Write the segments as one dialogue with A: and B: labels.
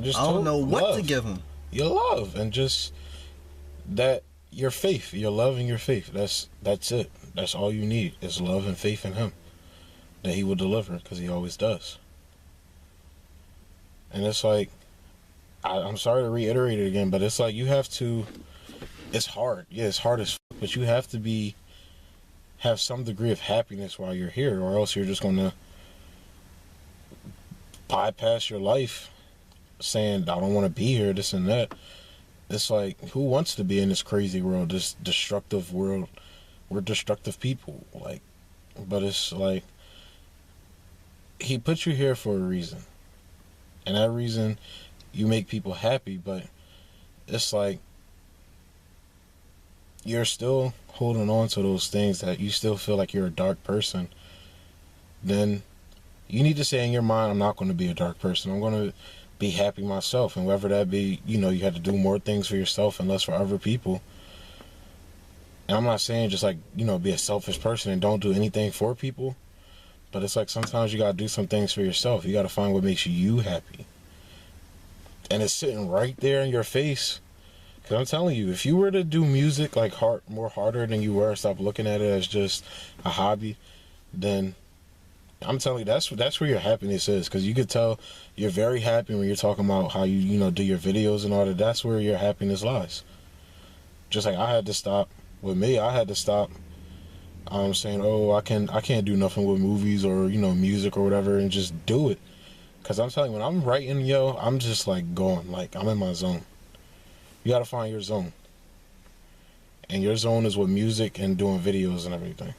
A: I don't
B: told
A: know what
B: love.
A: to give him.
B: Your love, and just that, your faith, your love and your faith. That's it. That's all you need is love and faith in him, that he will deliver, because he always does. And it's like, I'm sorry to reiterate it again, but it's like you have to. It's hard. Yeah, it's hard as fuck, but you have to have some degree of happiness while you're here, or else you're just gonna bypass your life saying, I don't want to be here, this and that. It's like, who wants to be in this crazy world, this destructive world? We're destructive people. Like, but it's like, he put you here for a reason. And that reason, you make people happy, but it's like, you're still holding on to those things that you still feel like you're a dark person. Then you need to say in your mind, I'm not going to be a dark person. I'm going to be happy myself. And whether that be, you have to do more things for yourself and less for other people. And I'm not saying just like, be a selfish person and don't do anything for people. But it's like, sometimes you got to do some things for yourself. You got to find what makes you happy. And it's sitting right there in your face. Because I'm telling you, if you were to do music like more harder than you were, stop looking at it as just a hobby, then I'm telling you, that's where your happiness is. Because you could tell you're very happy when you're talking about how you do your videos and all that. That's where your happiness lies. Just like I had to stop. With me, I had to stop saying, oh, I can't do nothing with movies or music or whatever, and just do it. Because I'm telling you, when I'm writing, I'm just like going, like I'm in my zone. You gotta find your zone. And your zone is with music and doing videos and everything.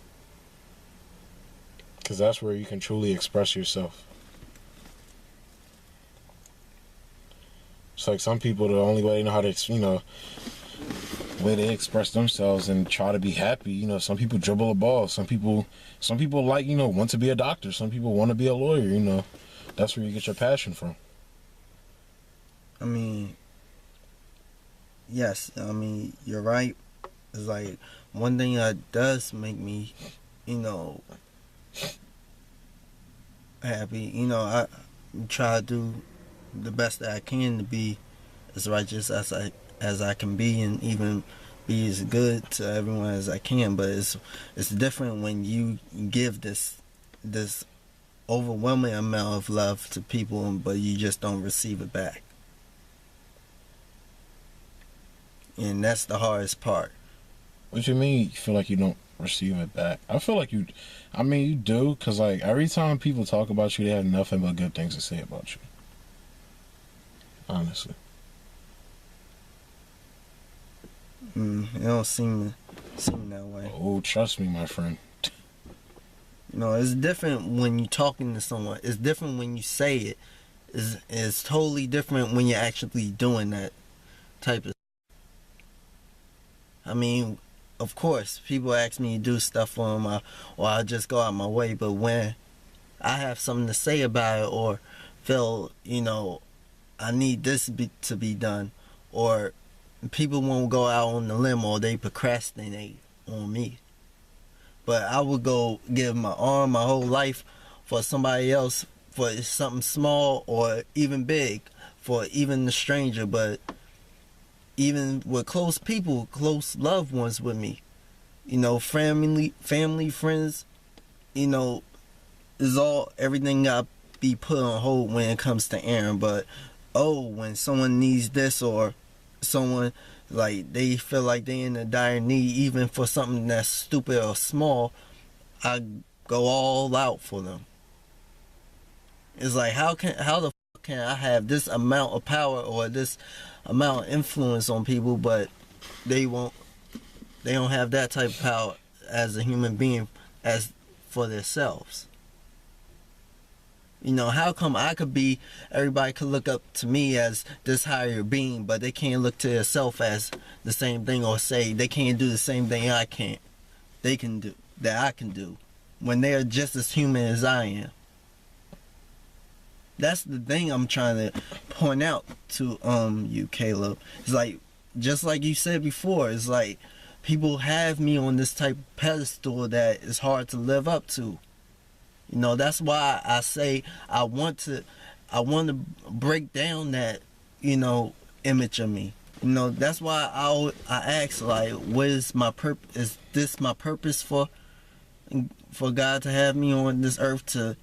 B: Because that's where you can truly express yourself. It's like some people, the only way they know how to, way they express themselves and try to be happy. Some people dribble a ball. Some people like, want to be a doctor. Some people want to be a lawyer, That's where you get your passion from.
A: I mean, yes, you're right. It's like one thing that does make me, happy. I try to do the best that I can to be as righteous as I can be, and even be as good to everyone as I can. But it's different when you give this overwhelming amount of love to people, but you just don't receive it back. And that's the hardest part.
B: What you mean you feel like you don't receive it back? I feel like you do, because like every time people talk about you, they have nothing but good things to say about you. Honestly.
A: It don't seem that way.
B: Oh, trust me, my friend.
A: It's different when you're talking to someone. It's different when you say it. It's totally different when you're actually doing that type of. Of course, people ask me to do stuff for them, or I'll just go out my way. But when I have something to say about it, or feel, I need this to be done, or people won't go out on the limb, or they procrastinate on me. But I would go give my arm, my whole life for somebody else, for something small or even big, for even the stranger. But even with close people, close loved ones with me, family, friends, is everything got to be put on hold when it comes to Aaron. But when someone needs this, or someone like they feel like they in a dire need, even for something that's stupid or small, I go all out for them. It's like, how the fuck can I have this amount of power or this amount of influence on people, but they don't have that type of power as a human being as for themselves? How come everybody could look up to me as this higher being, but they can't look to themselves as the same thing, or say they can't do the same thing I can do, when they're just as human as I am? That's the thing I'm trying to point out to you, Caleb. It's like, just like you said before, it's like people have me on this type of pedestal that is hard to live up to. That's why I say I want to break down that image of me. That's why I ask, like, what is my purpose? Is this my purpose for God to have me on this earth to,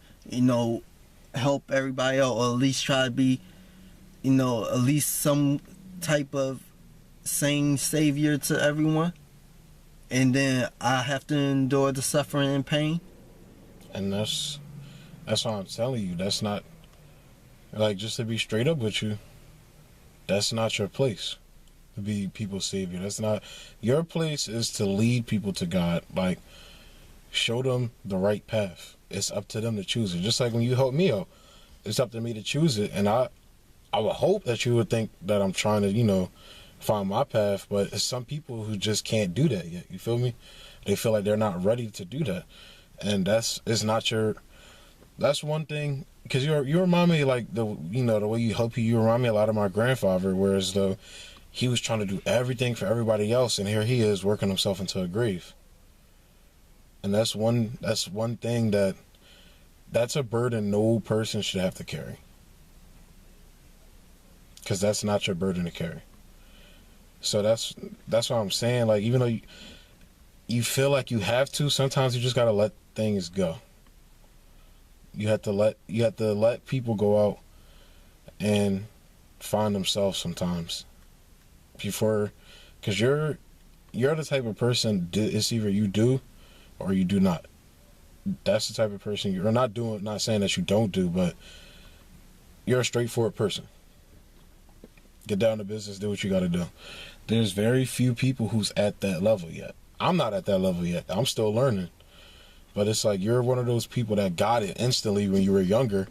A: help everybody out, or at least try to be, at least some type of sane savior to everyone? And then I have to endure the suffering and pain?
B: And that's what I'm telling you. That's not, like, just to be straight up with you, that's not your place to be people's savior. That's not your place. Is to lead people to God, like show them the right path. It's up to them to choose it. Just like when you help me out, it's up to me to choose it. And I would hope that you would think that I'm trying to, find my path, but it's some people who just can't do that yet. You feel me? They feel like they're not ready to do that. And that's one thing, because you remind me, like, the way you help you remind me a lot of my grandfather, whereas though he was trying to do everything for everybody else, and here he is working himself into a grave. And that's one thing that's a burden no person should have to carry, because that's not your burden to carry. So that's what I'm saying. Like, even though you feel like you have to, sometimes you just gotta let things go. You have to let people go out and find themselves sometimes, because you're the type of person, it's either you do or you do not. That's the type of person you're not doing. Not saying that you don't do, but you're a straightforward person. Get down to business, do what you got to do. There's very few people who's at that level yet. I'm not at that level yet. I'm still learning. But it's like you're one of those people that got it instantly when you were younger,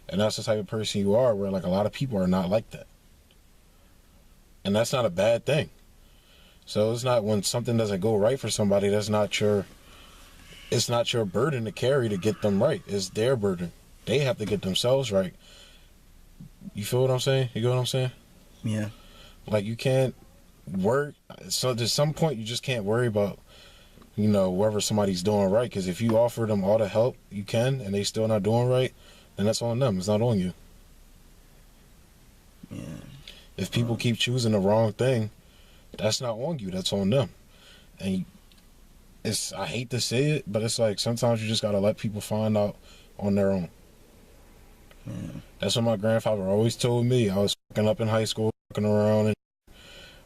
B: and that's the type of person you are, where, like, a lot of people are not like that. And that's not a bad thing. So it's not, when something doesn't go right for somebody, it's not your burden to carry to get them right. It's their burden. They have to get themselves right. You feel what I'm saying? You get what I'm saying?
A: Yeah.
B: Like, you can't work. So to some point, you just can't worry about, whether somebody's doing right. Because if you offer them all the help you can and they still not doing right, then that's on them. It's not on you.
A: Yeah.
B: If people keep choosing the wrong thing, that's not on you. That's on them. And I hate to say it, but it's like sometimes you just got to let people find out on their own.
A: Yeah.
B: That's what my grandfather always told me. I was fucking up in high school, fucking around,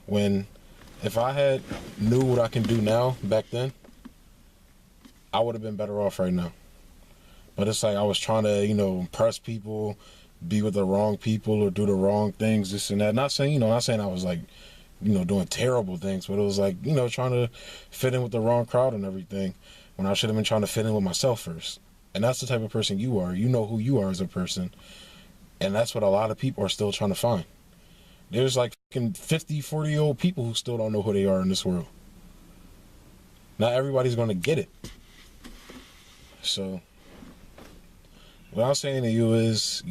B: and if I had knew what I can do now back then, I would have been better off right now. But it's like I was trying to, impress people, be with the wrong people, or do the wrong things, this and that. Not saying I was like, doing terrible things, but it was like, trying to fit in with the wrong crowd and everything, when I should have been trying to fit in with myself first. And that's the type of person you are. You know who you are as a person. And that's what a lot of people are still trying to find. There's like fucking 50, 40-year-old people who still don't know who they are in this world. Not everybody's going to get it. So, what I'm saying to you is,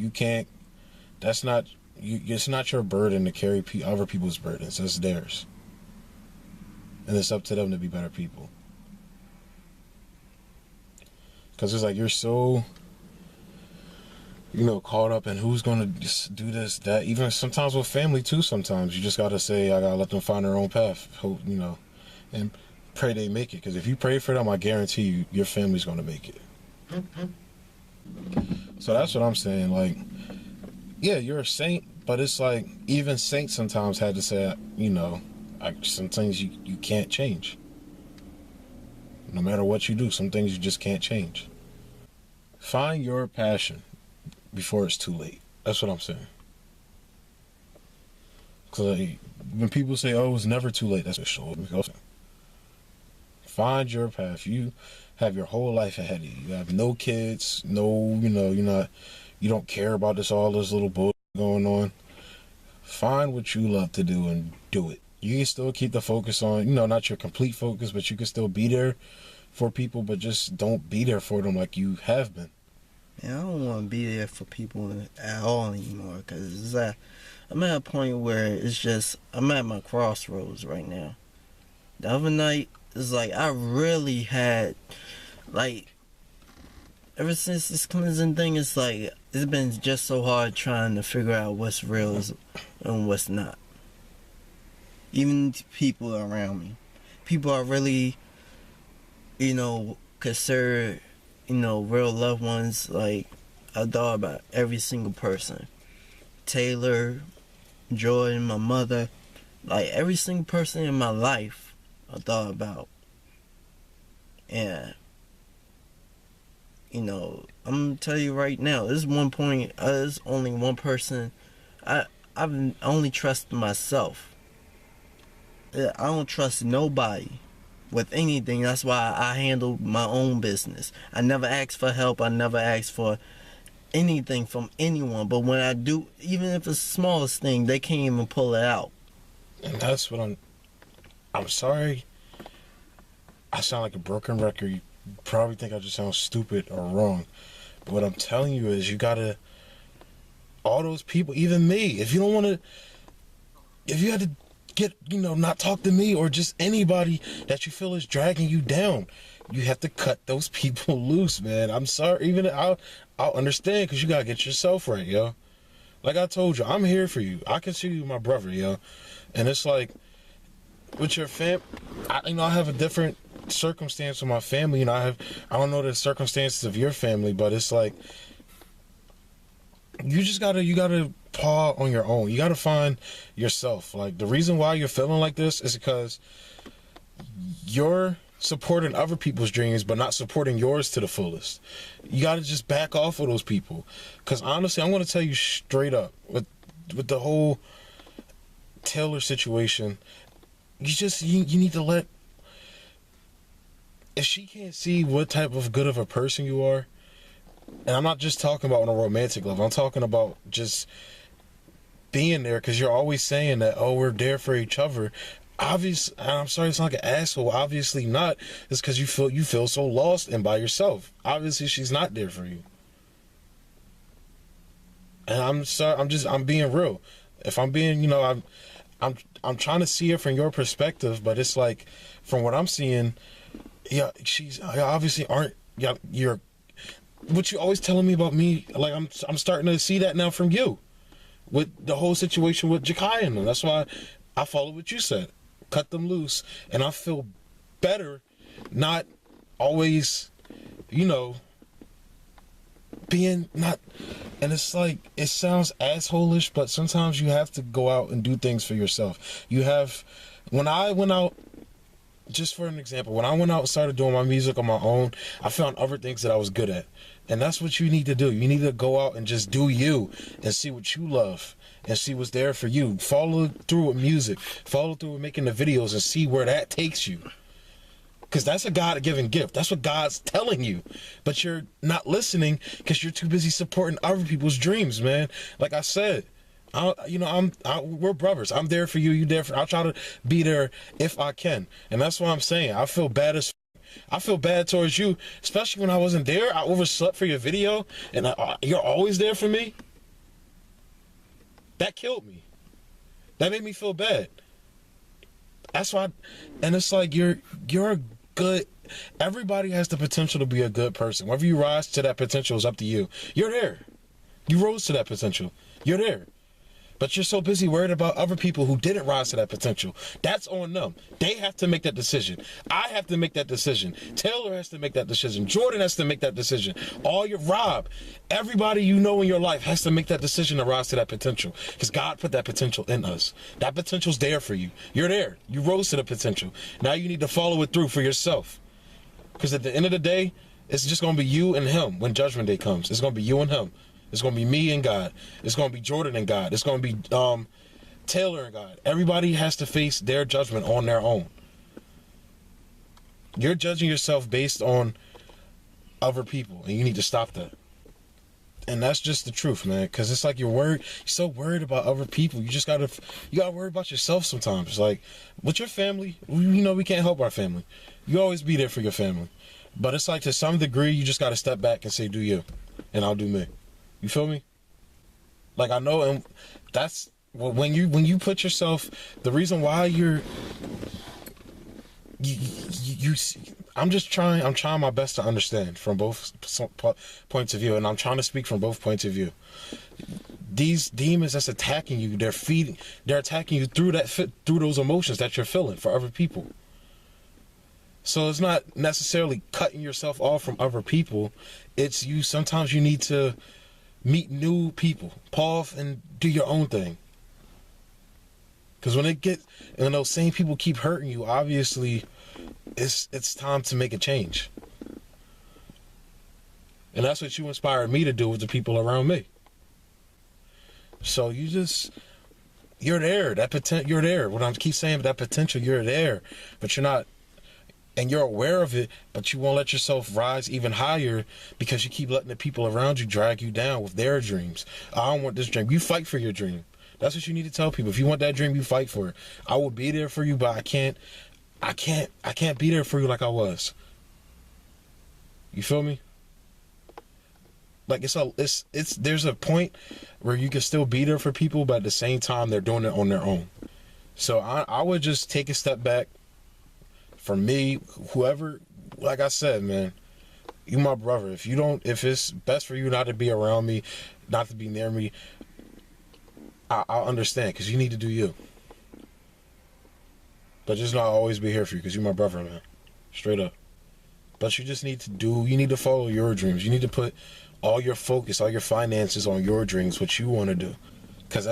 B: it's not your burden to carry other people's burdens. It's theirs. And it's up to them to be better people. Because it's like you're so, caught up in who's going to do this, that. Even sometimes with family, too, sometimes. You just got to say, I got to let them find their own path. Hope, and pray they make it. Because if you pray for them, I guarantee you, your family's going to make it. So that's what I'm saying. Like, yeah, you're a saint, but it's like, even saints sometimes had to say, some things you can't change. No matter what you do, some things you just can't change. Find your passion before it's too late. That's what I'm saying. Because when people say, oh, it's never too late, that's a show. Find your path. You have your whole life ahead of you. You have no kids, you don't care about all this little bullshit going on. Find what you love to do and do it. You can still keep the focus on, not your complete focus, but you can still be there for people, but just don't be there for them like you have been.
A: Yeah, I don't want to be there for people at all anymore, because I'm at a point where it's just, I'm at my crossroads right now. The other night, it's like I really had, like, ever since this cleansing thing, it's like it's been just so hard trying to figure out what's real and what's not. Even people around me, people are really, consider, real loved ones. Like I thought about every single person, Taylor, Jordan, my mother, like every single person in my life, I thought about, and. I'm gonna tell you right now. There's one point. There's only one person. I've only trusted myself. I don't trust nobody with anything. That's why I handle my own business. I never ask for help. I never ask for anything from anyone. But when I do, even if it's the smallest thing, they can't even pull it out.
B: And that's what I'm sorry. I sound like a broken record. You probably think I just sound stupid or wrong. But what I'm telling you is you gotta, all those people, even me, if you don't want to, if you had to get, not talk to me or just anybody that you feel is dragging you down, you have to cut those people loose, man. I'm sorry. Even I'll understand, because you gotta get yourself right, yo. Like I told you, I'm here for you. I consider you my brother, yo. And it's like, with your I have a different circumstance with my family. I don't know the circumstances of your family, but it's like, you gotta paw on your own. You gotta find yourself. Like, the reason why you're feeling like this is because you're supporting other people's dreams but not supporting yours to the fullest. You gotta just back off of those people, because honestly, I'm gonna tell you straight up, with the whole Taylor situation, you need to let, if she can't see what type of good of a person you are, and I'm not just talking about on a romantic level, I'm talking about just being there, because you're always saying that, oh, we're there for each other. Obviously, I'm sorry to sound like an asshole, obviously not. It's because you feel so lost and by yourself. Obviously, she's not there for you. And I'm sorry, I'm being real. If I'm being, I'm trying to see it from your perspective, but it's like, from what I'm seeing, yeah, she's obviously aren't. Yeah, you're. What you always telling me about me, like I'm starting to see that now from you, with the whole situation with Jakai and them. That's why I follow what you said. Cut them loose, and I feel better, not always, being not. And it's like, it sounds assholish, but sometimes you have to go out and do things for yourself. When I went out, just for an example, when I went out and started doing my music on my own, I found other things that I was good at. And that's what you need to do. You need to go out and just do you and see what you love and see what's there for you. Follow through with music. Follow through with making the videos and see where that takes you. Because that's a God-given gift. That's what God's telling you. But you're not listening because you're too busy supporting other people's dreams, man. Like I said, we're brothers. I'm there for you. You there for. I'll try to be there if I can. And that's what I'm saying. I feel bad towards you, especially when I wasn't there. I overslept for your video, and you're always there for me. That killed me. That made me feel bad. That's why, and it's like, you're a good. Everybody has the potential to be a good person. Whether you rise to that potential is up to you. You're there. You rose to that potential. You're there. But you're so busy worried about other people who didn't rise to that potential. That's on them. They have to make that decision. I have to make that decision. Taylor has to make that decision. Jordan has to make that decision. Rob, everybody you know in your life has to make that decision to rise to that potential. Because God put that potential in us. That potential's there for you. You're there. You rose to the potential. Now you need to follow it through for yourself. Because at the end of the day, it's just going to be you and him when Judgment Day comes. It's going to be you and him. It's going to be me and God. It's going to be Jordan and God. It's going to be Taylor and God. Everybody has to face their judgment on their own. You're judging yourself based on other people, and you need to stop that. And that's just the truth, man, because it's like you're so worried about other people. You gotta worry about yourself sometimes. Like, with your family, we can't help our family. You always be there for your family. But it's like, to some degree, you just got to step back and say, do you, and I'll do me. You feel me? Like, I know, and that's when you put yourself, the reason why I'm trying my best to understand from both points of view, and I'm trying to speak from both points of view. These demons that's attacking you, they're attacking you through those emotions that you're feeling for other people. So it's not necessarily cutting yourself off from other people. It's sometimes you need to meet new people, pull off and do your own thing. Because when those same people keep hurting you, obviously it's time to make a change. And that's what you inspired me to do with the people around me. So you're there. You're there. What I keep saying, that potential, you're there. But you're not, and you're aware of it, but you won't let yourself rise even higher because you keep letting the people around you drag you down with their dreams. I don't want this dream. You fight for your dream. That's what you need to tell people. If you want that dream, you fight for it. I will be there for you, but I can't be there for you like I was. You feel me? Like there's a point where you can still be there for people, but at the same time they're doing it on their own. So I would just take a step back. For me, whoever, like I said, man, you my brother. If it's best for you not to be around me, not to be near me, I'll understand, because you need to do you. But just not always be here for you, because you're my brother, man. Straight up. But you just need to follow your dreams. You need to put all your focus, all your finances on your dreams, what you want to do. Because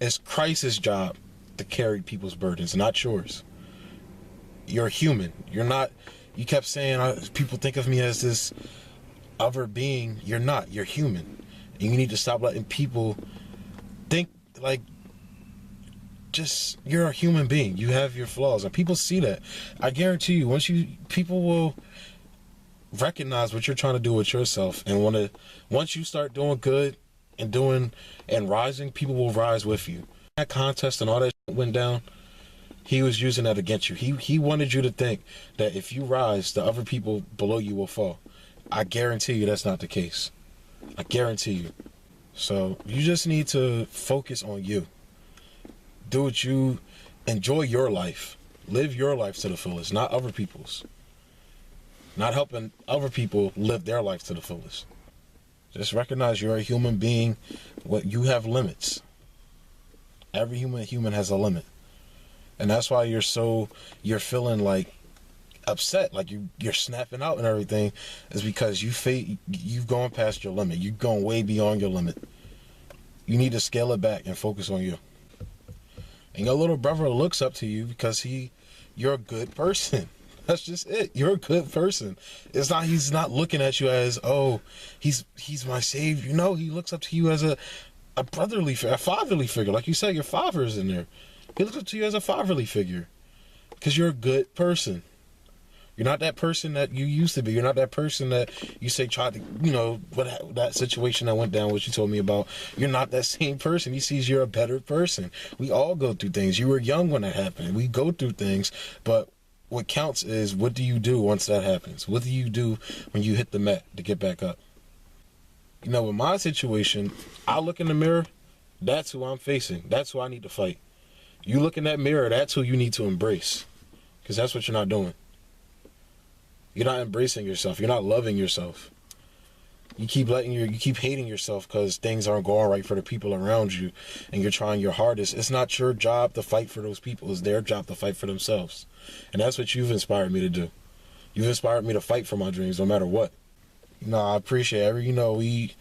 B: it's Christ's job to carry people's burdens, not yours. You're human. You kept saying, people think of me as this other being. You're not. You're human. And you need to stop letting people think like, you're a human being. You have your flaws. And people see that. I guarantee you, people will recognize what you're trying to do with yourself. And once you start doing good and rising, people will rise with you. That contest and all that shit went down, he was using that against you. He wanted you to think that if you rise, the other people below you will fall. I guarantee you that's not the case. I guarantee you. So you just need to focus on you. Do what you enjoy your life. Live your life to the fullest, not other people's. Not helping other people live their life to the fullest. Just recognize you're a human being. You have limits. Every human has a limit. And that's why you're feeling like upset, like you're snapping out and everything, is because you've gone past your limit. You've gone way beyond your limit. You need to scale it back and focus on you. And your little brother looks up to you because you're a good person. That's just it. You're a good person. He's not looking at you as, oh, he's my savior. No, he looks up to you as a fatherly figure. Like you said, your father's in there. He looks up to you as a fatherly figure because you're a good person. You're not that person that you used to be. You're not that person that you say tried to, that situation that went down, what you told me about. You're not that same person. He sees you're a better person. We all go through things. You were young when that happened. We go through things, but what counts is, what do you do once that happens? What do you do when you hit the mat to get back up? With my situation, I look in the mirror, that's who I'm facing. That's who I need to fight. You look in that mirror, that's who you need to embrace. Because that's what you're not doing. You're not embracing yourself. You're not loving yourself. You keep hating yourself because things aren't going right for the people around you, and you're trying your hardest. It's not your job to fight for those people. It's their job to fight for themselves. And that's what you've inspired me to do. You've inspired me to fight for my dreams no matter what. I appreciate it.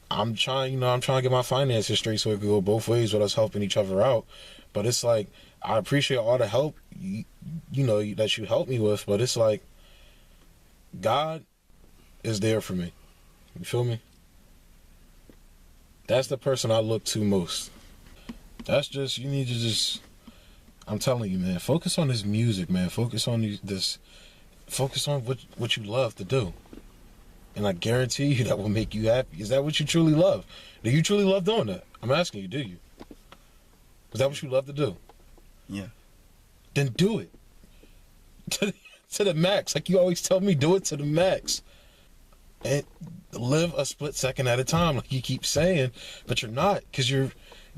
B: I'm trying to get my finances straight so it could go both ways with us helping each other out. But it's like, I appreciate all the help, that you helped me with, but it's like, God is there for me. You feel me? That's the person I look to most. You need to I'm telling you, man, focus on this music, man. Focus on what you love to do. And I guarantee you that will make you happy. Is that what you truly love? Do you truly love doing that? I'm asking you, do you? Is that what you love to do?
A: Yeah.
B: Then do it. To the max. Like you always tell me, do it to the max. And live a split second at a time, like you keep saying, but you're not, because you're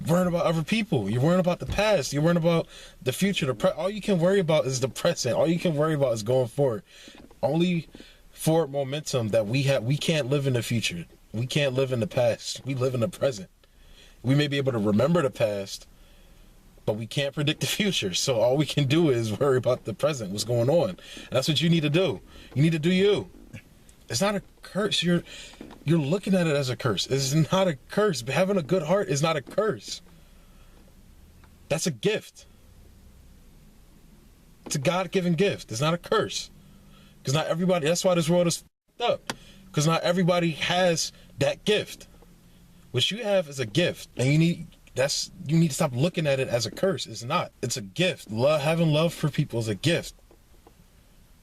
B: worrying about other people. You're worrying about the past. You're worrying about the future. All you can worry about is the present. All you can worry about is going forward. Only forward momentum that we have. We can't live in the future. We can't live in the past. We live in the present. We may be able to remember the past, but we can't predict the future. So all we can do is worry about the present, what's going on. And that's what you need to do. You need to do you. It's not a curse. You're looking at it as a curse. It's not a curse. Having a good heart is not a curse. That's a gift. It's a God-given gift. It's not a curse. Because not everybody, that's why this world is f***ed up. Because not everybody has that gift. What you have is a gift. And you need to stop looking at it as a curse. It's not. It's a gift. Having love for people is a gift.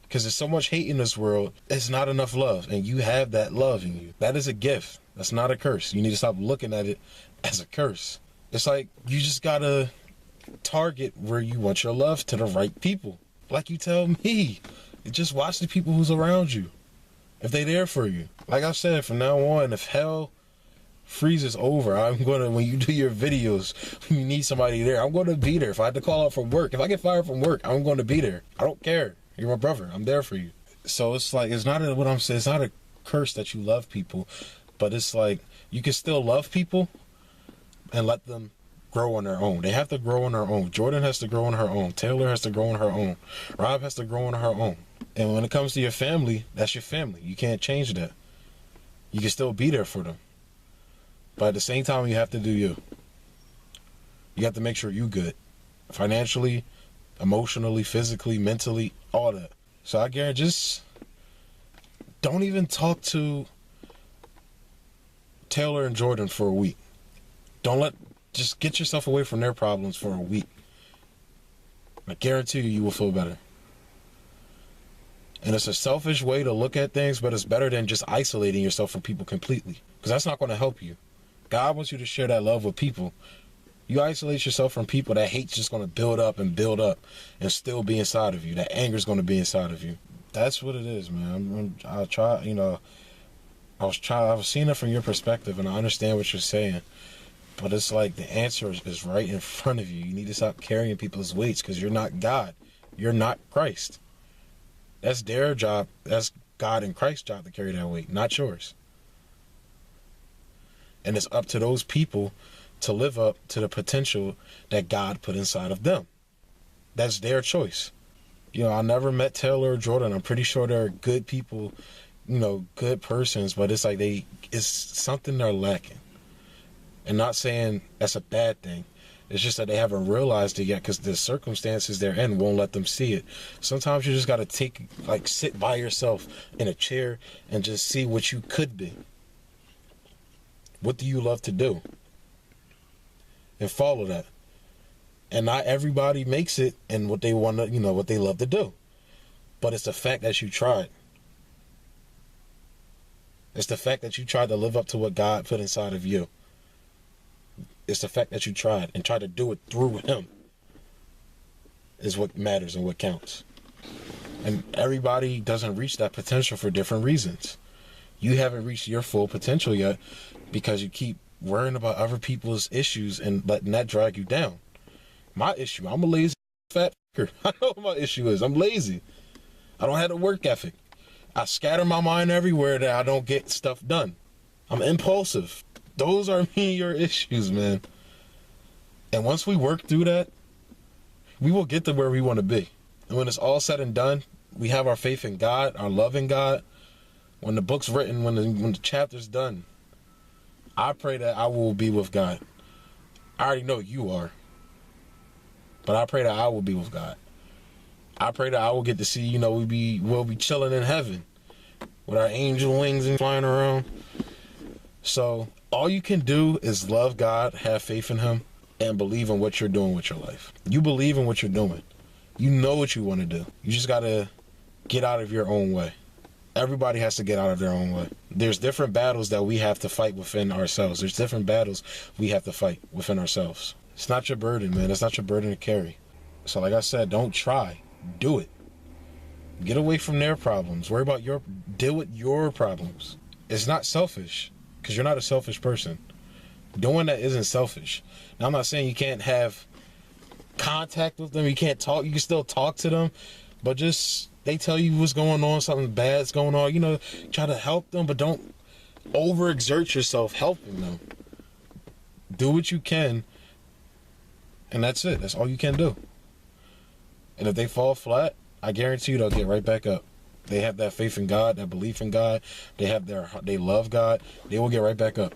B: Because there's so much hate in this world, it's not enough love. And you have that love in you. That is a gift. That's not a curse. You need to stop looking at it as a curse. It's like you just got to target where you want your love to the right people. Like you tell me. Just watch the people who's around you. If they there for you. Like I said, from now on, if hell freezes over, when you do your videos, when you need somebody there, I'm going to be there. If I have to call out from work, if I get fired from work, I'm going to be there. I don't care. You're my brother. I'm there for you. So it's like, it's not what I'm saying. It's not a curse that you love people, but it's like you can still love people and let them grow on their own. They have to grow on their own. Jordan has to grow on her own. Taylor has to grow on her own. Rob has to grow on her own. And when it comes to your family, that's your family. You can't change that. You can still be there for them. But at the same time, you have to do you. You have to make sure you're good. Financially, emotionally, physically, mentally, all that. So I guarantee, just don't even talk to Taylor and Jordan for a week. Just get yourself away from their problems for a week. I guarantee you will feel better. And it's a selfish way to look at things, but it's better than just isolating yourself from people completely. Because that's not going to help you. God wants you to share that love with people. You isolate yourself from people, that hate's just going to build up and still be inside of you. That anger's going to be inside of you. That's what it is, man. I'll try, I was seeing it from your perspective, and I understand what you're saying. But it's like the answer is right in front of you. You need to stop carrying people's weights because you're not God. You're not Christ. That's their job. That's God and Christ's job to carry that weight, not yours. And it's up to those people to live up to the potential that God put inside of them. That's their choice. I never met Taylor or Jordan. I'm pretty sure they're good people, good persons, but it's like it's something they're lacking. And not saying that's a bad thing. It's just that they haven't realized it yet because the circumstances they're in won't let them see it. Sometimes you just got to sit by yourself in a chair and just see what you could be. What do you love to do? And follow that. And not everybody makes it in what they want to, what they love to do. But it's the fact that you tried. It's the fact that you tried to live up to what God put inside of you. It's the fact that you tried and tried to do it through Him is what matters and what counts. And everybody doesn't reach that potential for different reasons. You haven't reached your full potential yet because you keep worrying about other people's issues and letting that drag you down. My issue, I'm a lazy fat fucker. I know what my issue is. I'm lazy. I don't have a work ethic. I scatter my mind everywhere that I don't get stuff done. I'm impulsive. Those are me and your issues, man. And once we work through that, we will get to where we want to be. And when it's all said and done, we have our faith in God, our love in God. When the book's written, when the chapter's done, I pray that I will be with God. I already know you are. But I pray that I will be with God. I pray that I will get to see, we'll be chilling in heaven with our angel wings and flying around. So all you can do is love God, have faith in Him, and believe in what you're doing with your life. You believe in what you're doing. You know what you want to do. You just got to get out of your own way. Everybody has to get out of their own way. There's different battles that we have to fight within ourselves. There's different battles we have to fight within ourselves. It's not your burden, man. It's not your burden to carry. So like I said, don't try. Do it. Get away from their problems. Deal with your problems. It's not selfish, because you're not a selfish person. Doing that isn't selfish. Now, I'm not saying you can't have contact with them. You can't talk. You can still talk to them. But just, they tell you what's going on, something bad's going on. You know, try to help them, but don't overexert yourself helping them. Do what you can. And that's it. That's all you can do. And if they fall flat, I guarantee you they'll get right back up. They have that faith in God, that belief in God. They love God. They will get right back up.